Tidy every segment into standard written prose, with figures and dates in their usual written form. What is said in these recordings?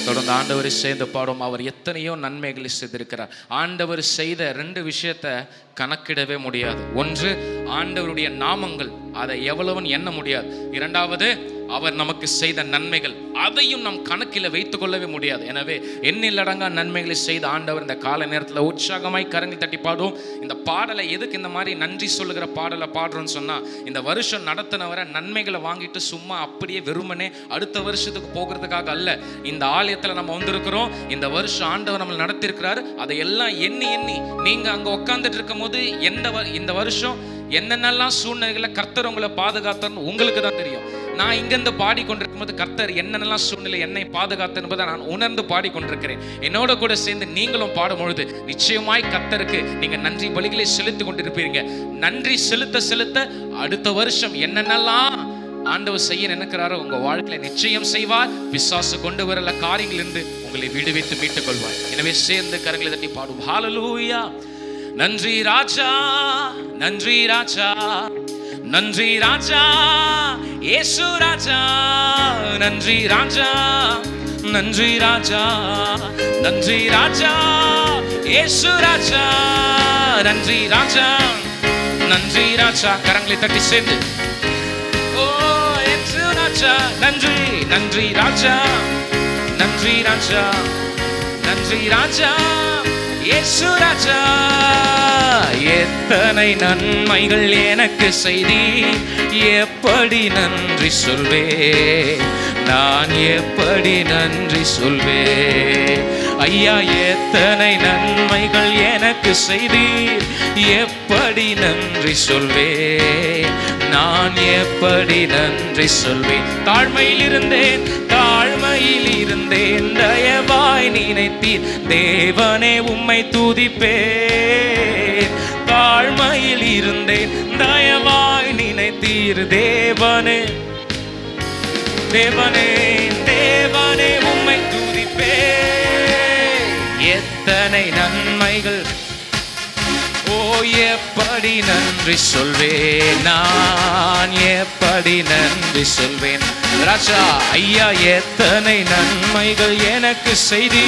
தொடர்ந்து ஆண்டவரை சேர்ந்து பாடும். அவர் எத்தனையோ நன்மைகளை செய்திருக்கிறார். ஆண்டவர் செய்த 2 விஷயத்தை கணக்கிடவே முடியாது. ஒன்று, ஆண்டவருடைய நாமங்கள், அதை எவ்வளவுன்னு எண்ண முடியாது. இரண்டாவது, அவர் நமக்கு செய்த நன்மைகள், அதையும் நம் கணக்கில் வைத்துக் கொள்ளவே முடியாது. எனவே எண்ணிலடங்கா நன்மைகளை செய்த ஆண்டவர் இந்த கால நேரத்தில் உற்சாகமாய் கரங்களை தட்டி பாடுவோம். இந்த பாடலை எதுக்கு இந்த மாதிரி நன்றி சொல்லுகிற பாடலை பாடுறோன்னு சொன்னால், இந்த வருஷம் நடத்தினவரை நன்மைகளை வாங்கிட்டு சும்மா அப்படியே வெறுமனே அடுத்த வருஷத்துக்கு போகிறதுக்காக அல்ல. இந்த ஆலயத்தில் நம்ம வந்திருக்கிறோம். இந்த வருஷம் ஆண்டவர் நம்மளை நடத்திருக்கிறாரு. அதை எல்லாம் எண்ணி எண்ணி நீங்கள் அங்கே உட்காந்துட்டு இருக்கும் போது இந்த வருஷம் என்னென்னலாம் சூழ்நிலைகளை கர்த்தர் உங்களை பாதுகாத்தன்னு உங்களுக்கு தான் தெரியும். நான் இங்கிருந்து பாடிக்கொண்டிருக்கும் போது கர்த்தர் என்னென்னலாம் சூழ்நிலை என்னை பாதுகாத்து என்பதை நான் உணர்ந்து பாடிக்கொண்டிருக்கிறேன். என்னோட கூட சேர்ந்து நீங்களும் பாடும் பொழுது நிச்சயமாய் கர்த்தருக்கு நீங்க நன்றி பலிகளை செலுத்தி கொண்டிருப்பீங்க. நன்றி செலுத்த செலுத்த அடுத்த வருஷம் என்னென்னலாம் ஆண்டவர் செய்ய நினைக்கிறாரோ உங்க வாழ்க்கையில நிச்சயம் செய்வார். பிசாசு கொண்டு வரல காரியங்களிலிருந்து உங்களை விடுவித்து மீட்டுக் கொள்வார். எனவே சேர்ந்து கரங்களை தட்டி பாடும். ஹல்லேலூயா. நன்றி ராஜா, நன்றி ராஜா, நன்றி ராஜா, இயேசு ராஜா. நன்றி ராஜா, நன்றி ராஜா, நன்றி ராஜா, இயேசு ராஜா. நன்றி ராஜா, நன்றி ராஜா. கரங்களை தட்டி சேர்ந்து ஓ இயேசு ராஜா. நன்றி, நன்றி ராஜா, நன்றி ராஜா, நன்றி ராஜா, இயேசு ராஜா. எத்தனை நன்மைகள் எனக்கு செய்தி, எப்படி நன்றி சொல்வே, நான் எப்படி நன்றி சொல்வே. ஐயா எத்தனை நன்மைகள் எனக்கு செய்தி, எப்படி நன்றி சொல்வே, நான் எப்படி நன்றி சொல்வேன். தாழ்மையில் இருந்தேன், தாழ்மையில் இருந்தேன், தயவாய் நினைத்தீர் தேவனே உம்மை துதிப்பேன். தாழ்மையில் இருந்தேன், தயவாய் நினைத்தீர் தேவனே, தேவனே, தேவனே உம்மை துதிப்பேன். எத்தனை நன்மைகள், ஓ எப்படி நன்றி சொல்வேன், நான் எப்படி நன்றி சொல்வேன். ராஜா ஐயா எத்தனை நன்மைகள் எனக்கு செய்தி,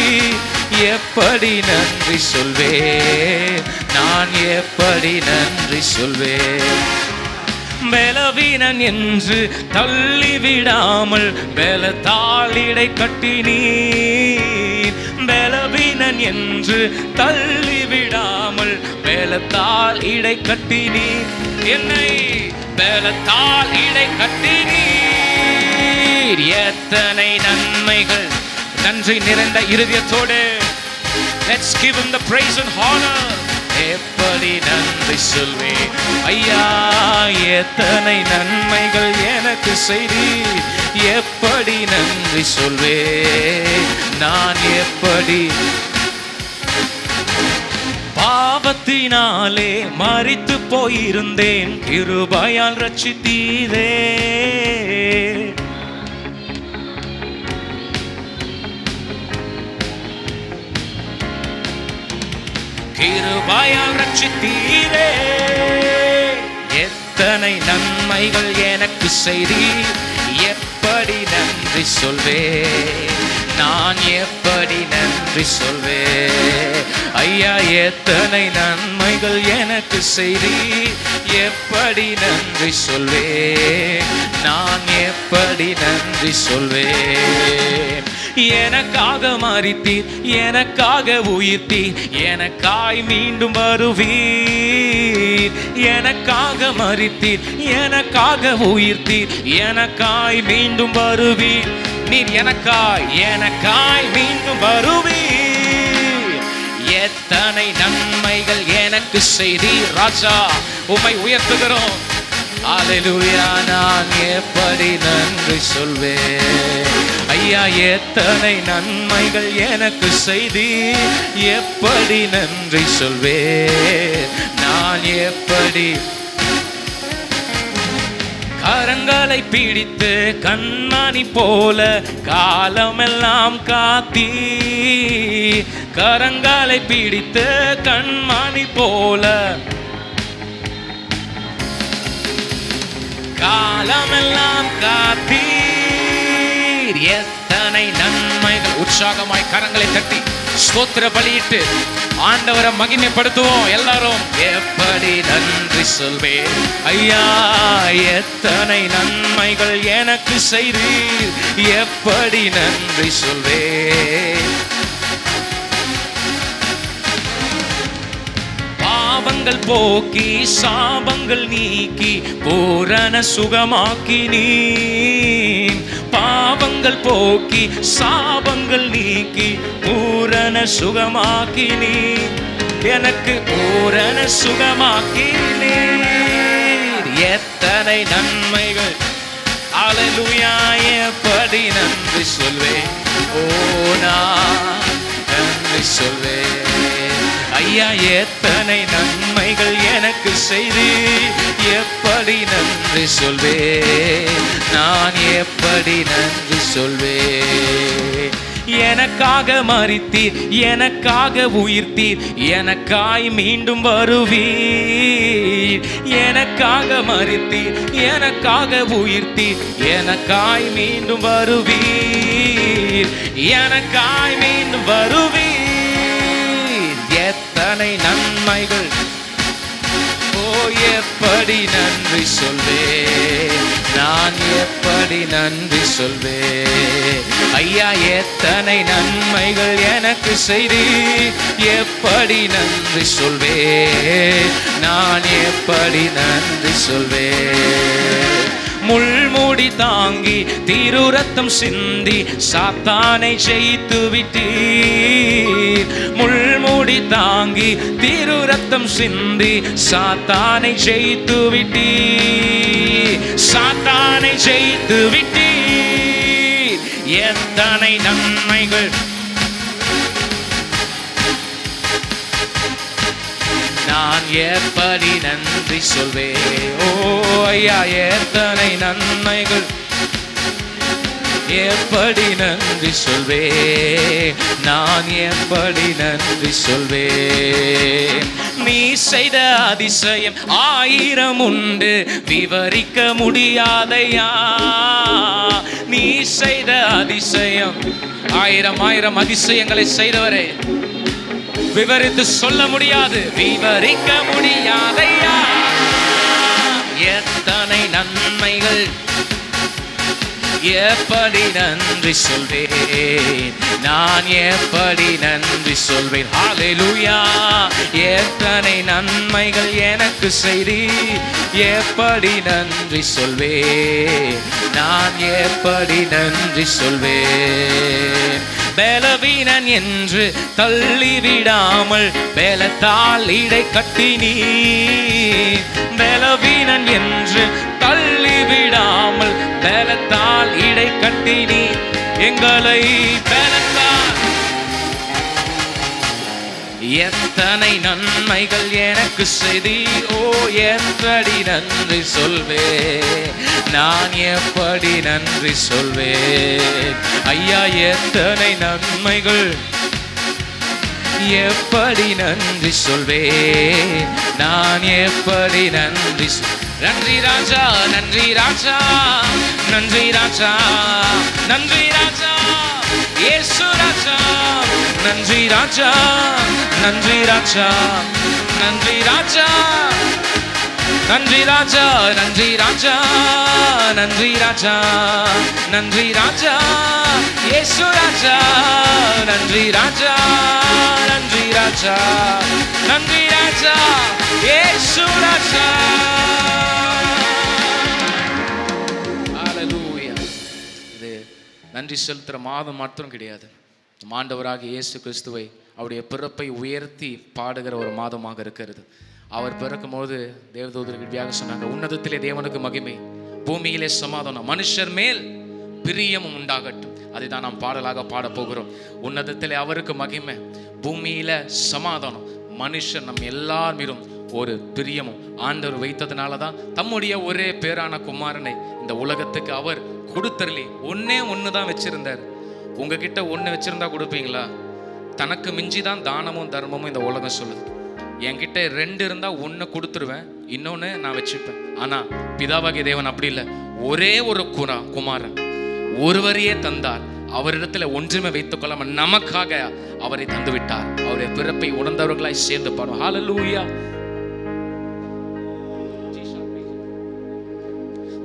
எப்படி நன்றி சொல்வேன், நான் எப்படி நன்றி சொல்வேன். பலவீனன் என்று தள்ளிவிடாமல் பலத்தால் இடை கட்டினீர். பலவீனன் என்று தள்ளிவிடாமல் பலத்தால் இடை கட்டினீர். என்னை பலத்தால் இடை கட்டினீர். எத்தனை நன்மைகள். நன்றி நிறைந்த இருதயத்தோடு let's give him the praise and honor. எப்படி நன்றி சொல்வேன். ஐயா எத்தனை நன்மைகள் எனக்கு செய்தி, எப்படி நன்றி சொல்வேன், நான் எப்படி. பாவத்தினாலே மரித்து போயிருந்தேன், கிருபையால் ரட்சித்தீரே. கிருபையால் ரட்சித்தீரே. எத்தனை நன்மைகள் எனக்கு செய்தி, எப்படி நன்றி சொல்வேன், நான் எப்படி நன்றி சொல்வேன். ஐயா எத்தனை நன்மைகள் எனக்கு செய்தி, எப்படி நன்றி சொல்வேன், நான் எப்படி நன்றி சொல்வேன். எனக்காக மரித்தீர், எனக்காக உயிர்த்தீர், எனக்காய் மீண்டும் வருவீர். எனக்காக மரித்தீர், எனக்காக உயிர்த்தீர், எனக்காய் மீண்டும் வருவீர். நீர் எனக்காய், எனக்காய் மீண்டும் வருவீர். எத்தனை நன்மைகள் எனக்கு செய்தி. ராஜா உம்மை உயர்த்துகிறோம். அல்லேலூயா. நான் எப்படி நன்றி சொல்வேன். ஐயா எத்தனை நன்மைகள் எனக்கு செய்தி, எப்படி நன்றி சொல்வேன், நான் எப்படி. கரங்களை பிடித்து கண்மணி போல காலமெல்லாம் காத்தீ. கரங்களை பிடித்து கண்மணி போல காலமெல்லாம் காத்தீர். எத்தனை நன்மைகள். உற்சாகமாய் கரங்களை தட்டி ஸ்தோத்திர பலியிட்டு ஆண்டவரை மகிமைப்படுத்துவோம் எல்லாரும். எப்படி நன்றி சொல்வேன் ஐயா, எத்தனை நன்மைகள் எனக்கு செய்தீர், எப்படி நன்றி சொல்வேன். பாவங்கள் போக்கி சாபங்கள் நீக்கி பூரண சுகமாக்கி நீ, பாவங்கள் போக்கி சாபங்கள் நீக்கி பூரண சுகமாக்கி நீ, எனக்கு பூரண சுகமாக்கி நீ. எத்தனை நன்மைகள், அல்லேலூயா, எப்படி நன்றி சொல்வேன். ஓ நான் நன்றி சொல்வேன் ஐயா, எத்தனை நன்மைகள் எனக்கு செய்து, எப்படி நன்றி சொல்வேன், நான் எப்படி நன்றி சொல்வேன். எனக்காக மரித்தீர், எனக்காக உயிர்த்தீர், எனக்காய் மீண்டும் வருவீர். எனக்காக மரித்தீர், எனக்காக உயிர்த்தீர், எனக்காய் மீண்டும் வருவீர், எனக்காய் மீண்டும் வருவீர். எத்தனை நன்மைகள், ஓ எப்படி நன்றி சொல்வேன், நான் எப்படி நன்றி சொல்வேன். ஐயா, எத்தனை நன்மைகள் எனக்கு செய்து, எப்படி நன்றி சொல்வேன், நான் எப்படி நன்றி சொல்வேன். முள்மூடி தாங்கி திரு ரத்தம் சிந்தி சாத்தானை ஜெயித்து விட்டீர். முள்மூடி தாங்கி திரு ரத்தம் சிந்தி சாத்தானை ஜெயித்து விட்டீர், சாத்தானை ஜெயித்து விட்டீர். எத்தனை நன்மைகள், நான் எப்படி நன்றி சொல்வேன். ஓ ஐயா, எத்தனை நன்மைகள், எப்படி நன்றி சொல்வேன், நான் எப்படி நன்றி சொல்வேன். நீ செய்த அதிசயம் 1000 உண்டு, விவரிக்க முடியாதையா. நீ செய்த அதிசயம் 1000 அதிசயங்களை செய்தவரே, விவரித்து சொல்ல முடியாது, விவரிக்க முடியாதையா. எத்தனை நன்மைகள், எப்படி நன்றி சொல்வேன், நான் எப்படி நன்றி சொல்வேன். ஹல்லேலூயா, எத்தனை நன்மைகள் எனக்கு செய்தி, எப்படி நன்றி சொல்வேன், நான் எப்படி நன்றி சொல்வேன். பலவீனன் என்று தள்ளிவிடாமல் பலத்தால் இடை கட்டினீ, பலவீனன் என்று தள்ளிவிடாமல் பலத்தால் இடை கட்டினீ, எங்களை பலத்தால். எத்தனை நன்மைகள் எனக்கு செய்தி, ஓ எப்படி நன்றி சொல்வேன், நான் எப்படி நன்றி சொல்வேன். ஐயா, எத்தனை நன்மைகள், எப்படி நன்றி சொல்வேன், நான் எப்படி நன்றி நன்றி ராஜா, நன்றி ராஜா, நன்றி ராஜா, நன்றி ராஜா, இயேசு ராஜா, நன்றி ராஜா, நன்றி ராஜா, நன்றி ராஜா, நன்றி ராஜா, நன்றி ராஜா, நன்றி ராஜா, நன்றி ராஜா, இயேசு ராஜா, நன்றி ராஜா, நன்றி ராஜா, நன்றி ராஜா, இயேசு ராஜா. ஹல்லேலூயா. இது நன்றி செலுத்துற மாதம் மட்டும் கிடையாது, ஆண்டவராக இயேசு கிறிஸ்துவை அவருடைய பிறப்பை உயர்த்தி பாடுகிற ஒரு மாதமாக இருக்கிறது. அவர் பிறக்கும்போது தேவதூதர்கள் வியாக சொன்னாங்க, உன்னதத்திலே தேவனுக்கு மகிமை, பூமியிலே சமாதானம், மனுஷர் மேல் பிரியமும் உண்டாகட்டும். அதை தான் நாம் பாடலாக பாட போகிறோம். உன்னதத்திலே அவருக்கு மகிமை, பூமியில சமாதானம், மனுஷர் நம் எல்லார் மீதும் ஒரு பிரியமும் ஆண்டவர் வைத்ததுனால தான் தம்முடைய ஒரே பேரான குமாரனை இந்த உலகத்துக்கு அவர் கொடுத்தரலி. ஒன்று தான் வச்சிருந்தார். உங்ககிட்ட ஒன்று வச்சிருந்தா கொடுப்பீங்களா? தனக்கு மிஞ்சி தான் தானமும் தர்மமும் இந்த உலகம் சொல்லுது. என்கிட்ட 2 இருந்தால் 1 கொடுத்துருவேன், இன்னொன்று நான் வச்சுப்பேன். ஆனால் பிதாவாகிய தேவன் அப்படி இல்லை. ஒரே ஒரு குமாரன் ஒருவரையே தந்தார். அவரிடத்துல ஒன்றுமே வைத்துக் கொள்ளாமல் நமக்காக அவரை தந்து விட்டார். அவருடைய பிறப்பை உணர்ந்தவர்களாய் சேர்ந்து பாடுவோம். ஹல்லேலூயா.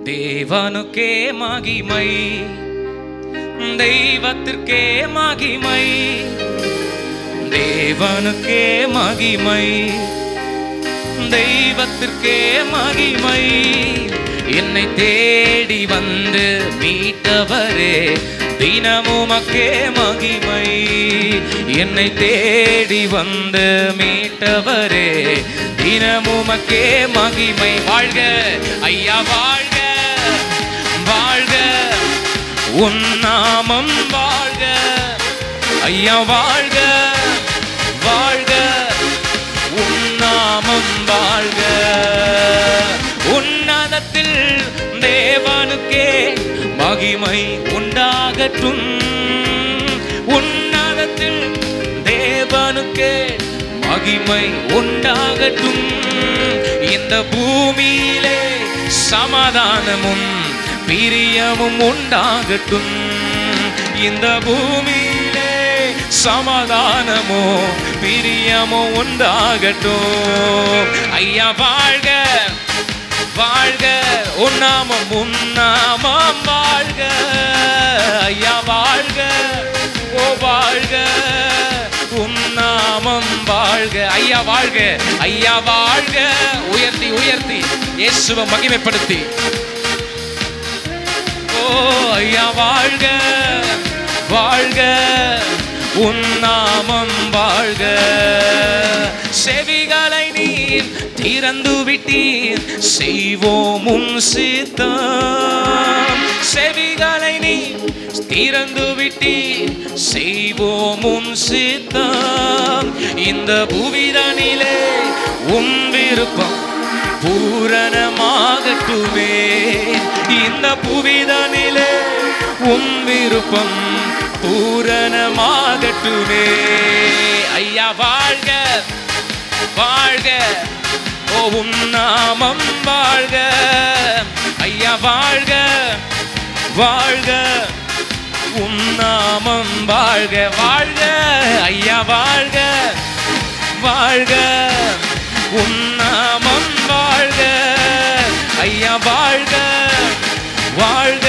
தேவனுக்கே மகிமை, தெய்வத்திற்கே மகிமை, தேவனுக்கே மகிமை, தெய்வத்திற்கே மகிமை. என்னை தேடி வந்து மீட்டவரே, தினமுமக்கே மகிமை. என்னை தேடி வந்து மீட்டவரே, தினமுமக்கே மகிமை. வாழ்க ஐயா வாழ்க, வாழ்க உன் நாமம் வாழ்க. ஐயா வாழ்க, வாழ்க உன் நாமம் வாழ்க. உன்னதத்தில் தேவனுக்கே மகிமை உண்டாகட்டும். உன்னதத்தில் தேவனுக்கே மகிமை உண்டாகட்டும். இந்த பூமியிலே சமாதானமும் பிரியமும் உண்டாகட்டும். இந்த பூமியிலே சமாதானமோ பிரியமோ உண்டாகட்டும். ஐயா வாழ்க, வாழ்க உன்னாமம், உன்னாமம் வாழ்க. ஐயா வாழ்க, ஓ வாழ்க உன்னாமம் வாழ்க. ஐயா வாழ்க, ஐயா வாழ்க. உயர்த்தி உயர்த்தி இயேசுவை மகிமைப்படுத்தி, ஓ ஐயா வாழ்க, வாழ்க உன்னாமம் வாழ்க. செவிகளை நீர் திறந்து விட்டீர், செய்வோம் உன் சித்தம். செவிகளை நீர் திறந்து விட்டீர், செய்வோம் உன் சித்தம். இந்த புவிதனிலே உன் விருப்பம் பூரணமாகட்டுமே. இந்த புவிதனிலே உன் விருப்பம் பூரணமாகட்டுமே. ஐயா வாழ்க, வாழ்க ஓ உன் நாமம் வாழ்க. ஐயா வாழ்க, வாழ்க உன் நாமம் வாழ்க. வாழ்க ஐயா வாழ்க, வாழ்க உன் நாமம் வாழ்க. ஐயா வாழ்க, வாழ்க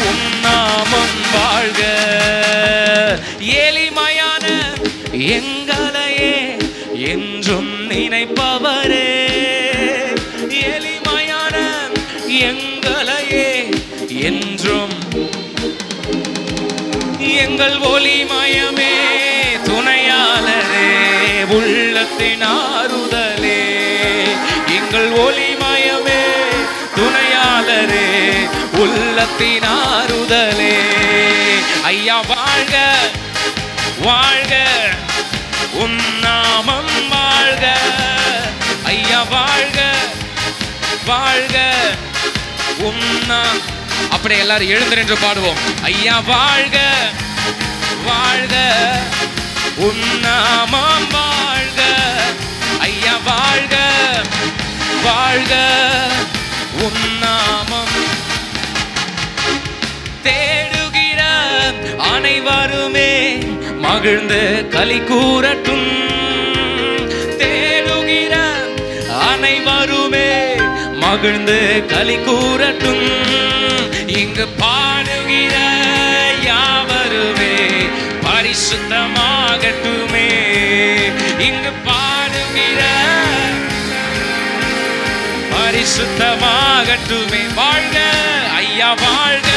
உன் நாமம் வாழ்க. எளிமையான எங்களையே என்றும் நினைப்பவரே, எளிமையான எங்களையே என்றும், எங்கள் ஒளிமயமே துணையாளரே, உள்ளத்தின் ஆறுதலே. எங்கள் ஒளிமயமே துணையாளரே, உள்ளத்தின் ஆறுதலே. ஐயா வாழ்க, வாழ்க உன் நாமம் வாழ்க. ஐயா வாழ்க, வாழ்க உன் நாமம். அப்படியே எல்லாரும் எழுந்து நின்று பாடுவோம். ஐயா வாழ்க, வாழ்க உன் நாமம் வாழ்க. ஐயா வாழ்க, வாழ்க உன் நாமம். தேடுகிற அனைவருமே மகிழ்ந்து களி கூறட்டும். தேடுகிற அனைவருமே மகிழ்ந்து களி கூறட்டும். இங்கு பாடுகிற யாவருமே பரிசுத்தமாகட்டுமே. இங்கு பாடுகிற பரிசுத்தமாகட்டுமே. வாழ்க ஐயா வாழ்க,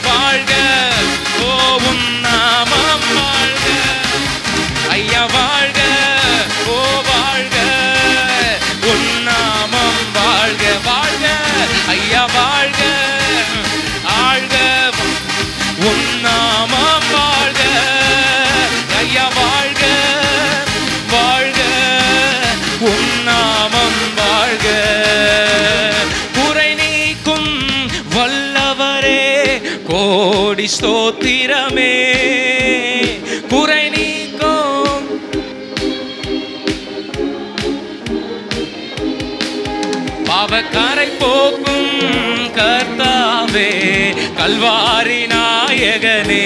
வாழ்க ஓ உன் நாமம் வாழ்க. ஐயா வாழ்க, ஓ வாழ்க உன் நாமம் வாழ்க. வாழ்க ஐயா வாழ்க, ஆழ்க உன் நாமம் வாழ்க. ஐயா வாழ்க, வாழ்க உன் நாமம் வாழ்க. குறை நீக்கும் வல்லவரே கோடி ஸ்தோத்திரமே. குறை நீக்கும் பாவக்கரை போக்கும் கர்த்தாவே, கல்வாரி நாயகனே,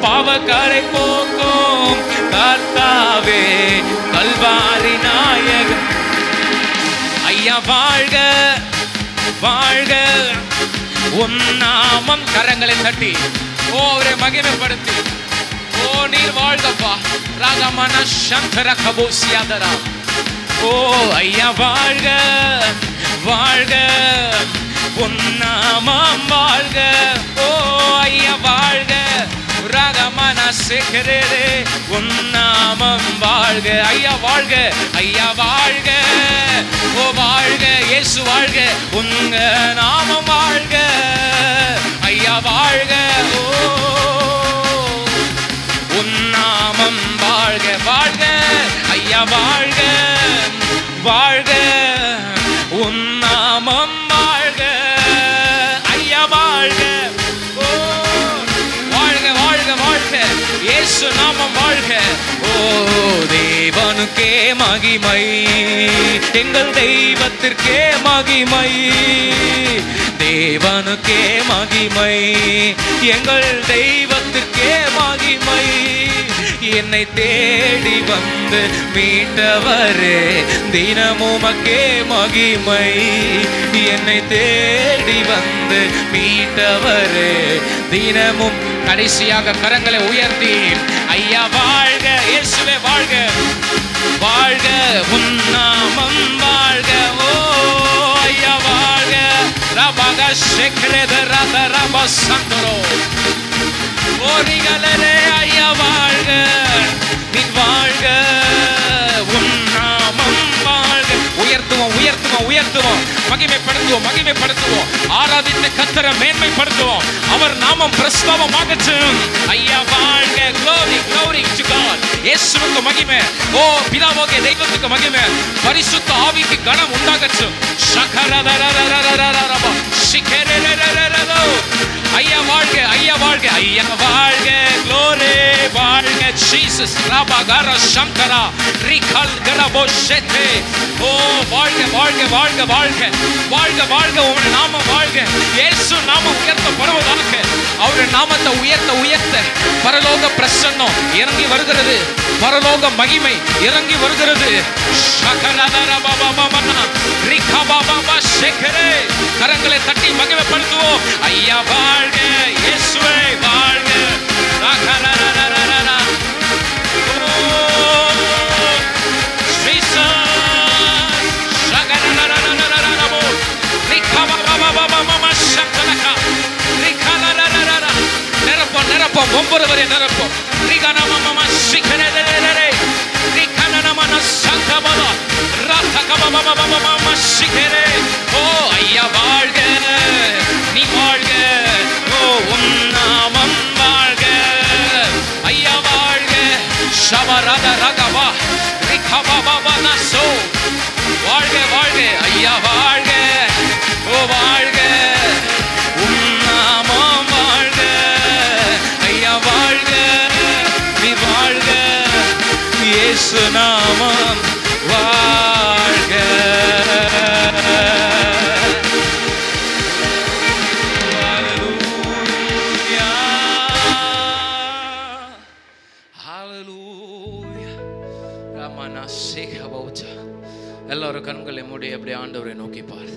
பாவக்கரை போக்கும் கர்த்தாவே, கல்வாரி நாயகன். ஐயா வாழ்க வாழ்க உன் நாமம். கரங்களை தட்டி அவரை மகிமைப்படுத்தி நீர் வாழ்கப்பா. ராகமன சந்தர கபோசியாதரா. ஐயா வாழ்க வாழ்க உன் நாமம் வாழ்க. ஐயா வாழ்க ராகமன சேகரே உன் நாமம் வாழ்க. ஐயா வாழ்க ஐயா வாழ்க. வாழ்க இயேசு வாழ்க, உங்க நாமம் வாழ்க. ஐயா வாழ்க உன் நாமம் வாழ்க. வாழ்க ஐயா வாழ்க வாழ்க உன் நாமம் வாழ்க. ஐயா வாழ்க வாழ்க வாழ்க வாழ்க இயேசு நாமம் வாழ்க. தேவனுக்கே மகிமை, எங்கள் தெய்வத்திற்கே மகிமை. தேவனுக்கே மகிமை, எங்கள் தெய்வத்திற்கே மகிமை. என்னை தேடி வந்து மீட்டவரே, தினமுமக்கே மகிமை. என்னை தேடி வந்து மீட்டவரே, தினமும். கடைசியாக கரங்களை உயர்த்தி ஐயா வாழ்க இயேசுவே வாழ்க. வாழ்க உன் நாமம் வாழ்க. ஐயா வாழ்க. ரபக ஷெக்ரேத ரத ரப சந்தரோ. ஓரிகளே ஐயா வாழ்க. நீ வாழ்க உன் நாமம் வாழ்க. உயர்த்துவோம் உயர்த்துவோம் உயர்த்துவோம், மகிமைப்படுத்துவோம் மகிமைப்படுத்துவோம். ஆராதித்த கர்த்தரை மேன்மைப்படுத்துவோம். அவர் நாமம் பிரஸ்தாபமாகட்டும். ஐயா வாழ்க. glory glory to God. இயேசுவுக்கு மகிமை. பிதாவாகிய தெய்வத்துக்கு மகிமை. பரிசுத்த ஆவிக்கு கனம் உண்டாகட்டும். ஷகரதரரரரரரரப ஷிகரரரரரரோ. ஐயா வாழ்க ஐயா வாழ்க ஐயா வாழ்க. glory வாழ்க ஜீசஸ். ரபகர சங்கரா ரிகல் கரபோஷெதே. வாழ்க வாழ்க வாழ்க வாழ்க வாழ்க வாழ்க உம்முடைய நாமம் வாழ்க. இயேசு நாமம் உயர்த்தப்படுவதாக. அவருடைய நாமத்தை உயர்த்த உயர்த்த பரலோக பிரசன்னம் இறங்கி வருகிறது. பரலோக மகிமை இறங்கி வருகிறது. கரங்களை தட்டி மகிமைப்படுத்துவோம். ஐயா வாழ்க இயேசுவே வாழ்க. நிரப்போம் நிரப்போம் ஒவ்வொருவரை நிரப்போம். ஐயா வாழ்க நீ வாழ்க. உன் நாமம் வாழ்க. ஐயா வாழ்க. ஷவரத ரகவா ரிகவவவ நசோ. வாழ்க வாழ்க ஐயா வாழ்க. வாழ்க உன் நாமம் வாழ்க. ஐயா வாழ்க நீ வாழ்க. இயேசு நாமம் வாழ்க. எல்லாரும் கண்களை மூடி அப்படி ஆண்டவரை நோக்கி பாரு.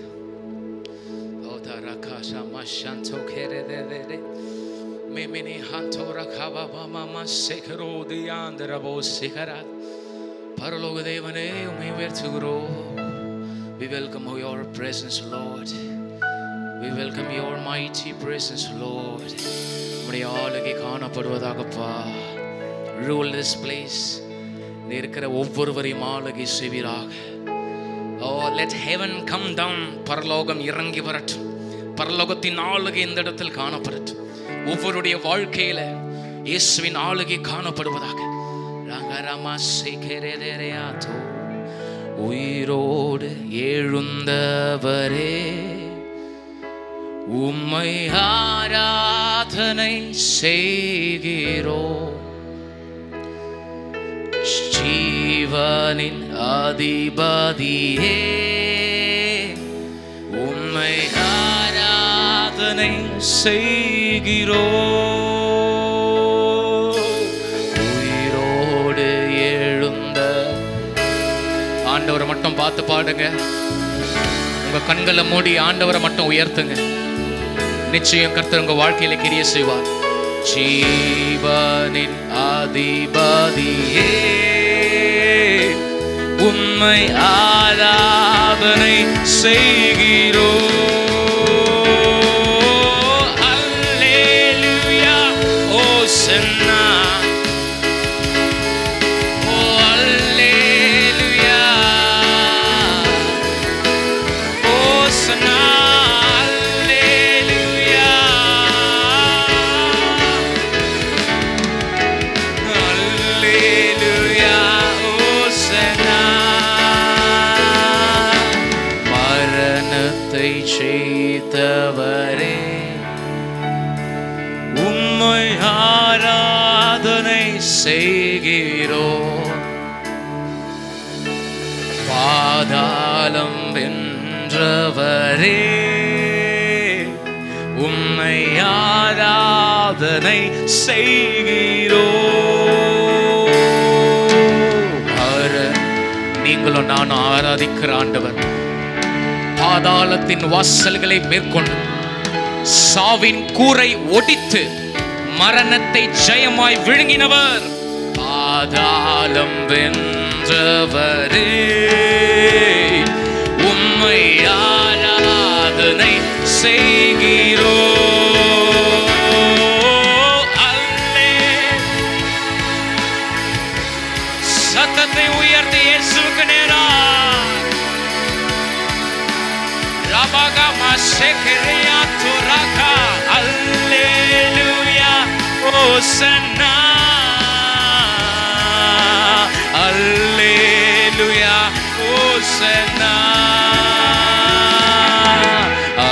பரலோக தேவனே உம்மை உயர்த்துகிறோம். We welcome your presence, Lord. We welcome your mighty presence, Lord. உம்முடைய ஆளுகை காணப்படுவதாகப்பா. Rule this place. நீ இருக்கிற ஒவ்வொருவரையும் ஆளுகை செய்வீராக. Oh, let heaven come down. பரலோகம் இறங்கி வரட்டும். பரலோகத்தின் ஆளுகை இந்த இடத்தில் காணப்படட்டும். ஒவ்வொருடைய வாழ்க்கையில இயேசுவின் ஆளுகை காணப்படுவதாக. உயிரோடு எழுந்தவரே உம்மை ஆராதனை செய்கிறோம். ஜீவனின் அதிபதியே உம்மை ஆராதனை ஆராதனை செய்கிறோம். உயிரோடு எழுந்த ஆண்டவரை மட்டும் பார்த்து பாடுங்க. உங்க கண்களை மூடி ஆண்டவரை மட்டும் உயர்த்துங்க. நிச்சயம் கர்த்தர் உங்க வாழ்க்கையில கிரியை செய்வார். ஜீவனின் அதிபதியே உம்மை ஆராதனை செய்கிறோம். அல்லேலூயா ஓசன்னா ஓ அல்லேலூயா ஓசன்னா அல்லேலூயா அல்லேலூயா ஓசன்னா. மரணத்தை செய்தவரே உம்மை ஆராதனை செய்கிறோம். பாதாளம் வென்றவரே உம்மை ஆராதனை செய்கிறோம். நீங்களும் நானும் ஆராதிக்கிற ஆண்டவர் பாதாளத்தின் வாசல்களை மேற்கொண்டு சாவின் கூரை ஒடித்து மரணத்தை ஜெயமாய் விழுங்கினவர். பாதாளம் வென்றவரே உம்மை ஆராதனை செய்கிறோம். சத்தத்தை உயர்த்தி இயேசுவுக்கு நேரா ரபகா மாசேகரியா துரகா அல்லேலூயா ஓசன்னா அல்லேலூயா ஓசன்னா.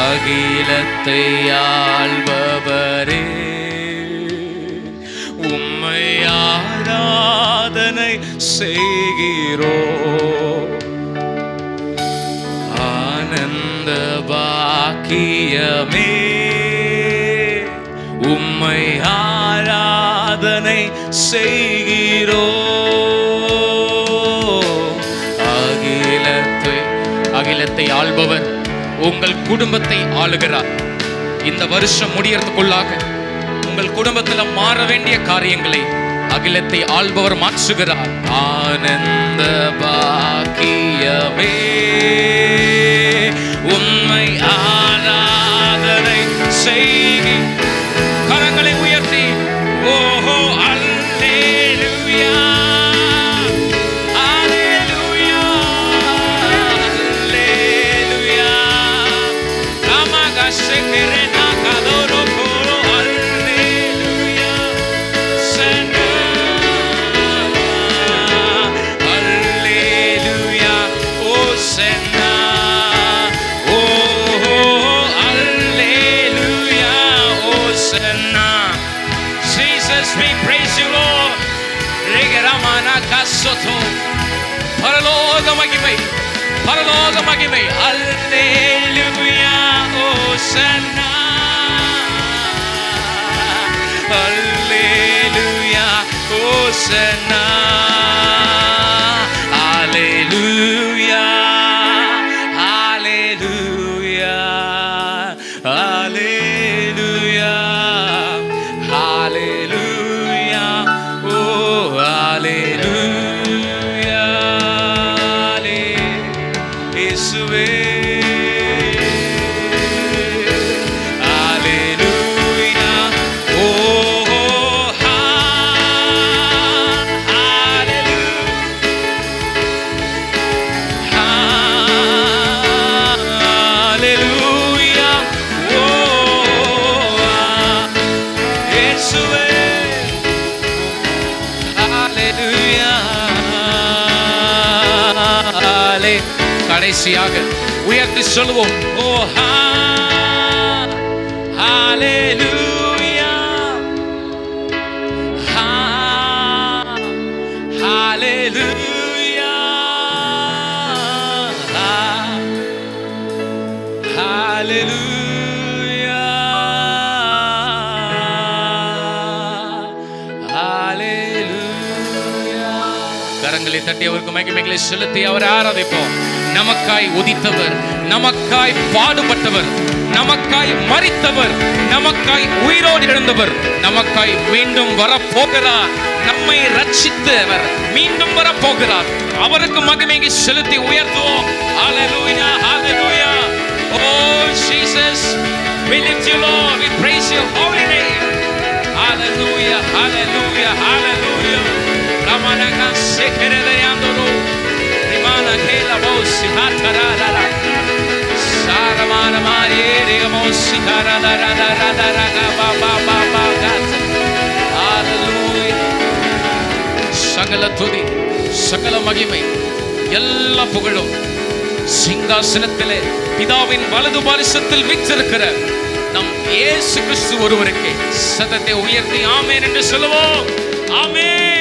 அகிலத்தை ஆள்பவரே உம்மை ஆராதனை செய்கிறோம். ஆனந்த பாக்கியமே உம்மை ஆராதனை செய்கிறோம். அகிலத்தை ஆள்பவர் உங்கள் குடும்பத்தை ஆளுகிறார். இந்த வருஷம் முடியறதுக்குள்ளாக உங்கள் குடும்பத்தில் மாற வேண்டிய காரியங்களை அகிலத்தை ஆள்பவர் மாற்றுகிறார். ஆனந்த பாக்கியமே உம்மை ஆராதனை செய்கி. கரங்களை உயர்த்தி ஓஹோ அல்லேலூயா அல்லேலூயா அல்லேலூயா ராமகாசேகரேனா கதோரோ கோரோ அல்லேலூயா சன்னா அல்லேலூயா ஓ சன்னா ஓஹோ அல்லேலூயா ஓ chana. Jesus, we praise you, Lord. Regeramana kasoto. Paraloga magimai. Paraloga magimai. Hallelujah. Hosanna. Hallelujah. Hosanna. Hallelujah. Hallelujah. Hallelujah. Hallelujah, oh hallelujah, Yeshuve, hallelujah, oh hallelujah, hallelujah, oh Yeshuve. கடைசியாக உயர்த்தி சொல்லுவோம் ஓ ஹalleluya ஹalleluya ஹalleluya கரங்களை தட்டி அவருக்கு மகிமைகளை செலுத்தி அவரை ஆராதிப்போம். நமக்காய் உதித்தவர், நமக்காய் பாடுபட்டவர், நமக்காய் மரித்தவர், நமக்காய் உயிரோடு எழுந்தவர், நமக்காய் மீண்டும் வரப்போகிறார். நம்மை ரட்சித்தவர் மீண்டும் வரப்போகிறார். அவருக்கு மகிமையை செலுத்தி உயர்த்துவோம். ஹalleluya, hallelujah. Oh Jesus, we lift you Lord, we praise your holy name. Hallelujah, hallelujah, hallelujah. Ramana kan sekerele yandoro, rimana kela bosi hatarara, saramana mariere mosi tarara ba ba ba ba gat. Hallelujah. சகல துதி, சகல மகிமை, எல்லா புகழும் சிங்காசனத்திலே பிதாவின் வலது பாரிசத்தில் வீற்றிருக்கிற நம் இயேசு கிறிஸ்து ஒருவருக்கே. சத்தத்தை உயர்த்தி ஆமென் என்று சொல்லுவோம். ஆமென்.